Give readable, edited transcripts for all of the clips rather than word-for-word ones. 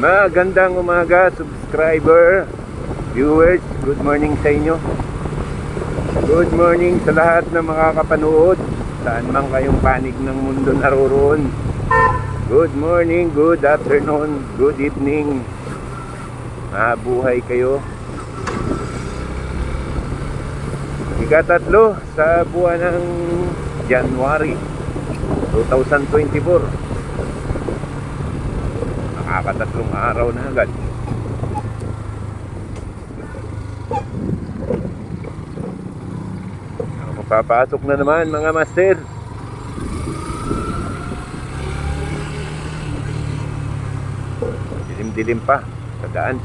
Magandang umaga, subscriber, viewers. Good morning sa inyo. Good morning sa lahat na makakapanood, saan man kayong panig ng mundo naroroon. Good morning, good afternoon, good evening. Mabuhay kayo. Ika-3 sa buwan ng January 2024. Nakakatatlong araw na agad. Papasok na naman mga master. Dilim-dilim pa sa daan.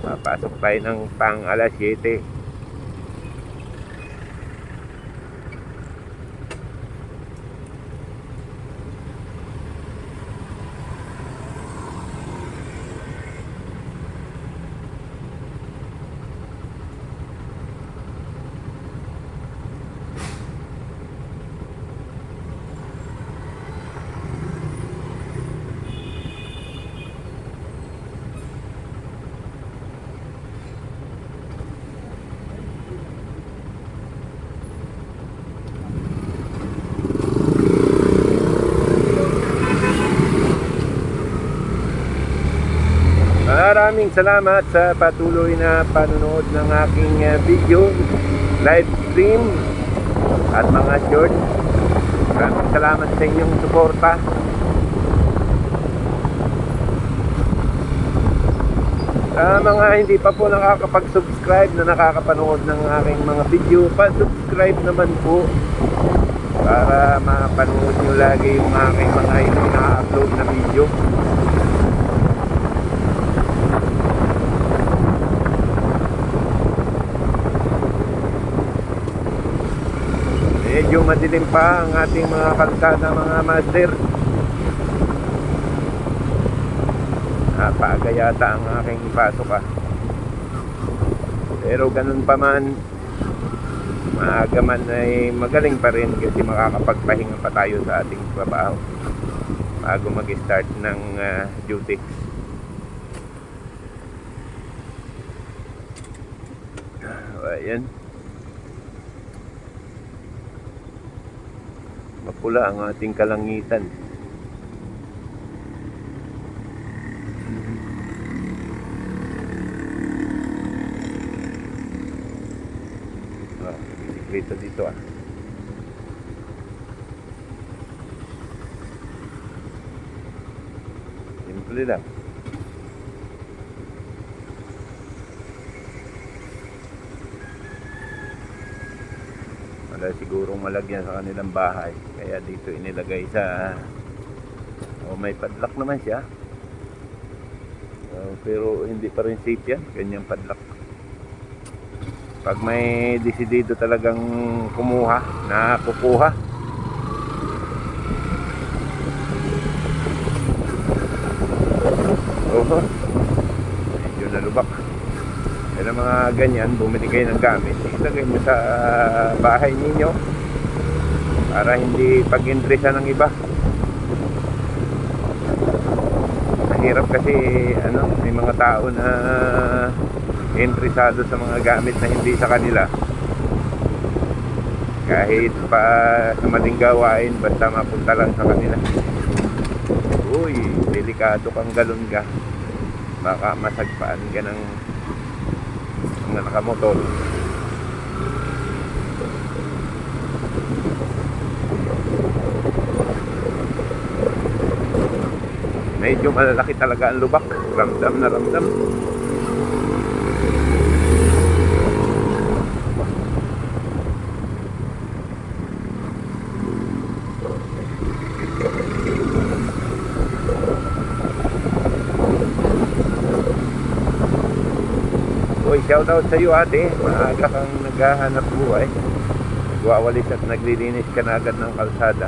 Papasok tayo ng pang alas 7. Maraming salamat sa patuloy na panonood ng aking video, live stream at mga short. Maraming salamat sa inyong suporta. Sa mga hindi pa po nakakapag-subscribe na nakakapanood ng aking mga video, pa-subscribe naman po para mapanood nyo lagi yung aking mga ina-upload na video. Medyo madilim pa ang ating mga kalsada mga master. Napaaga yata ang aking ipasok pero ganun pa man, maaga man ay magaling pa rin kasi makakapagpahinga pa tayo sa ating trabaho bago mag-start ng duty. Ayan, mapula ang ating kalangitan. Bisikleta dito simple lang. Wala sigurong malagyan sa kanilang bahay, kaya dito inilagay sa may padlock naman siya, pero hindi pa rin safe yan, ganyang padlock. Pag may desidido talagang kumuha, na kukuha. Medyo nalubak. Pero mga ganyan, bumili kayo ng gamit, ilagay nyo sa bahay ninyo para hindi pag-interesa ng iba. Mahirap kasi may mga tao na interesado sa mga gamit na hindi sa kanila, kahit pa sa maling gawain, basta mapunta lang sa kanila. Uy, delikado kang galon ka, baka masagpaan ka ng mga nakamotor. Medyo malalaki talaga ang lubak, ramdam na ramdam. Uy, shoutout sa iyo ate, maaga kang naghahanap buhay, nagwawalis at naglilinis ka na agad ng kalsada.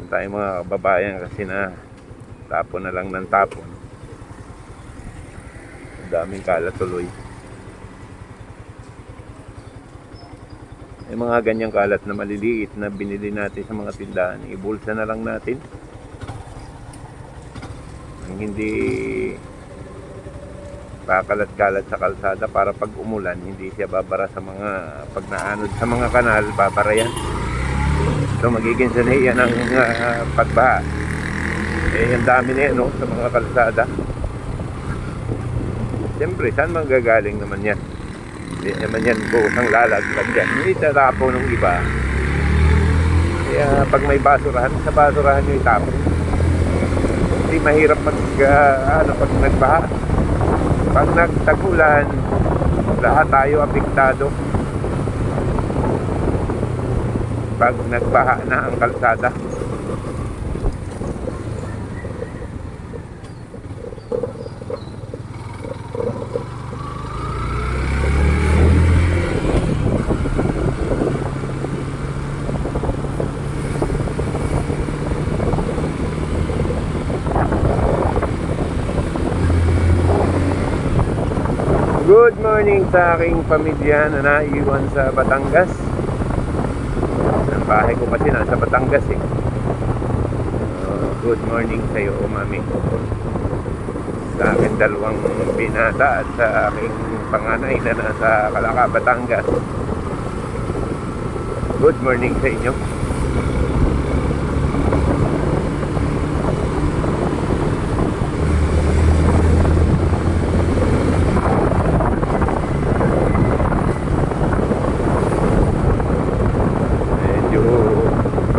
Tayo mga kababayan kasi na tapon na lang ng tapon, daming kalat tuloy. Yung mga ganyang kalat na maliliit na binili natin sa mga tindahan, ibulsa na lang natin. Ang hindi pakalat-kalat sa kalsada para pag umulan, hindi siya babara sa mga, pag naanod sa mga kanal, babara yan. So magiging sanay yan ang pagbaha. Ang dami na yan, no, sa mga kalsada. Siyempre, saan manggagaling naman yan? Hindi naman yan kusang lalaglag yan. Hindi tatapo ng iba. Kaya pag may basurahan, sa basurahan nyo itapo. Hindi mahirap pag nagbaha. Pag nagtagulan, lahat tayo apektado. Pag nagbaha na ang kalsada. Good morning sa aking pamilya na naiwan sa Batangas. Ang bahay ko kasi nasa Batangas eh. Good morning sa iyo, mami. Sa aking dalawang binata at sa aking panganay na nasa Calaca, Batangas. Good morning sa inyo.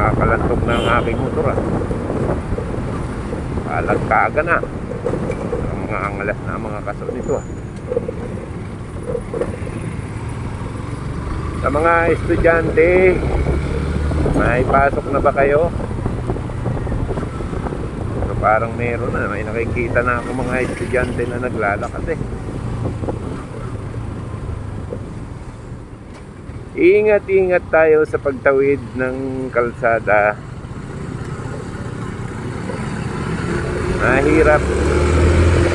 Nakalantok na ang aking motor alagkaga na ang mga angalas na mga kaso nito Sa mga estudyante, may pasok na ba kayo? So, parang meron na, may nakikita na ako mga estudyante na naglalakad eh. Ingat-ingat tayo sa pagtawid ng kalsada. Mahirap.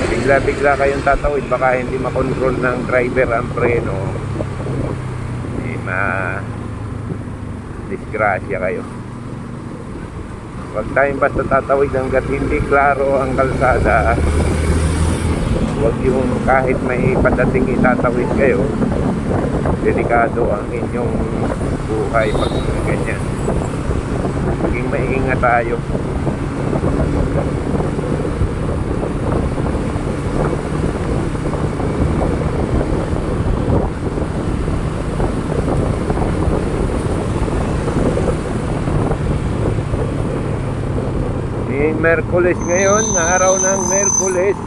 Bigla-bigla kayong tatawid, baka hindi makontrol ng driver ang preno. Disgrasya kayo. Huwag tayong basta tatawid hanggat hindi klaro ang kalsada. Huwag yung kahit may padating itatawid kayo, delikado ang inyong buhay pag ganyan. Maging maingat tayo. Merkules ngayon, araw ng Merkules.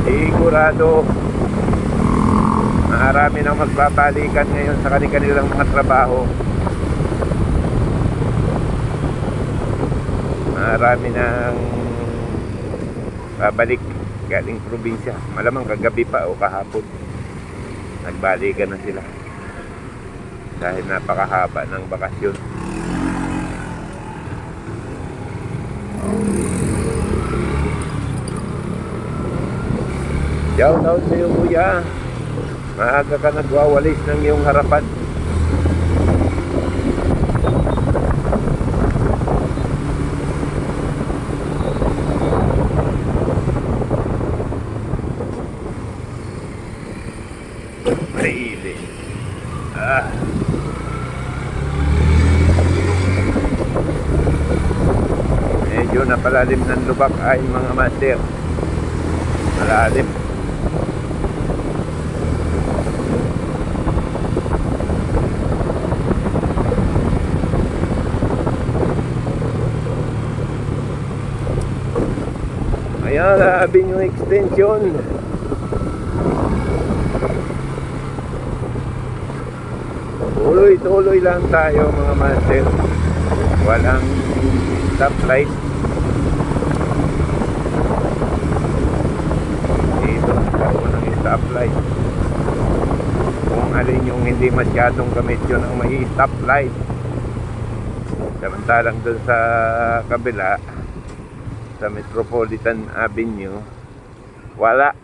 Sigurado marami nang magbabalikan ngayon sa kanilang mga trabaho. Marami nang babalik galing probinsya. Malamang kagabi pa o kahapon nagbalikan na sila dahil napakahaba ng bakasyon. Shout out sa iyo, kuya. Maaga ka nagwawalis ng iyong harapan. Maili. Medyo napalalim ng lubak ay mga master. Malalim. Ayan, labing yung extension. Tuloy-tuloy lang tayo mga master. Walang stoplight. Dito nagkaroon ng stoplight. Kung alin yung hindi hindi masyadong gamit yun ang may stoplight. Samantalang doon sa kabila, sa Metropolitan Avenue, wala.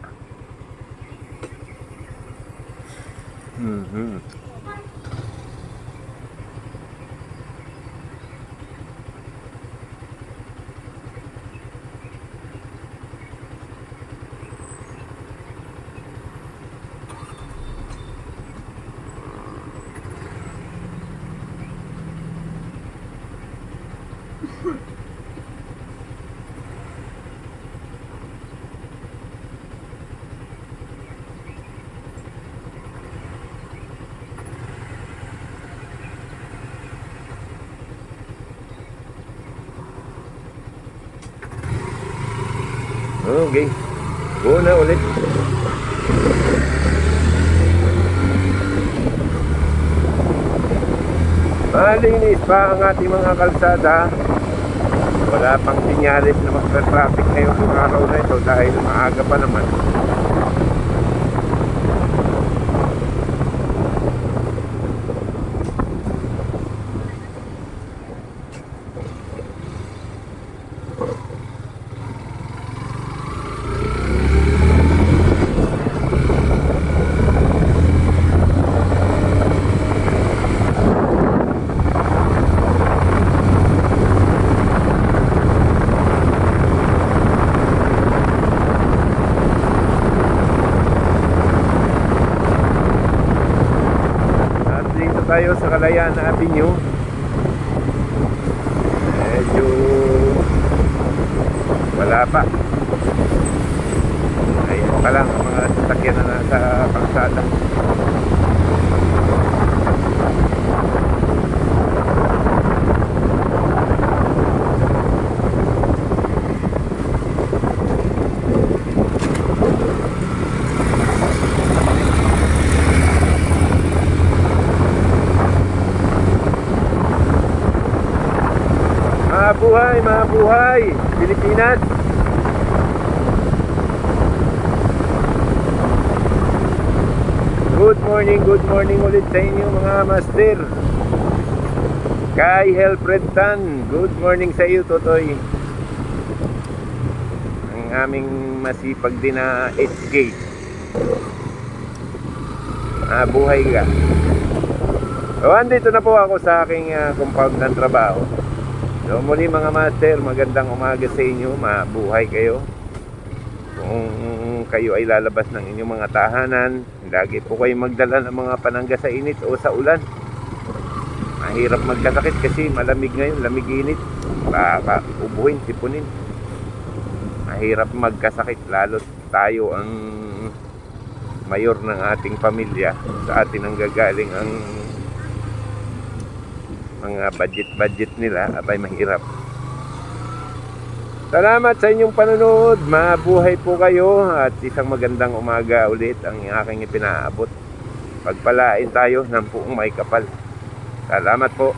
Okay, go na ulit. Malinis pa ang ating mga kalsada. Wala pang sinyalis na magka-traffic ngayong araw na ito dahil maaga pa naman. Tayo sa Kalayaan Avenue. Medyo wala pa. Ayan pa lang ang mga sasakyan na nasa kalsada. Mabuhay Pilipinas. Good morning ulit sa inyo mga master. Kay Helfred Tan, good morning sa iyo Totoy. Ang aming masipag din na HK. Mabuhay ka. So, andito na po ako sa aking compound ng trabaho. So muli mga master, magandang umaga sa inyo, mabuhay kayo. Kung kayo ay lalabas ng inyong mga tahanan, lagi po kayo magdala ng mga panangga sa init o sa ulan. Mahirap magkasakit kasi malamig ngayon, lamig-init. Baka ubuhin, sipunin. Mahirap magkasakit, lalo tayo ang mayor ng ating pamilya. Sa atin ang gagaling ang mga budget nila, abay mahirap. Salamat sa inyong panonood. Mabuhay po kayo at isang magandang umaga ulit ang aking ipinaabot. Pagpalain tayo ng buong may kapal. Salamat po.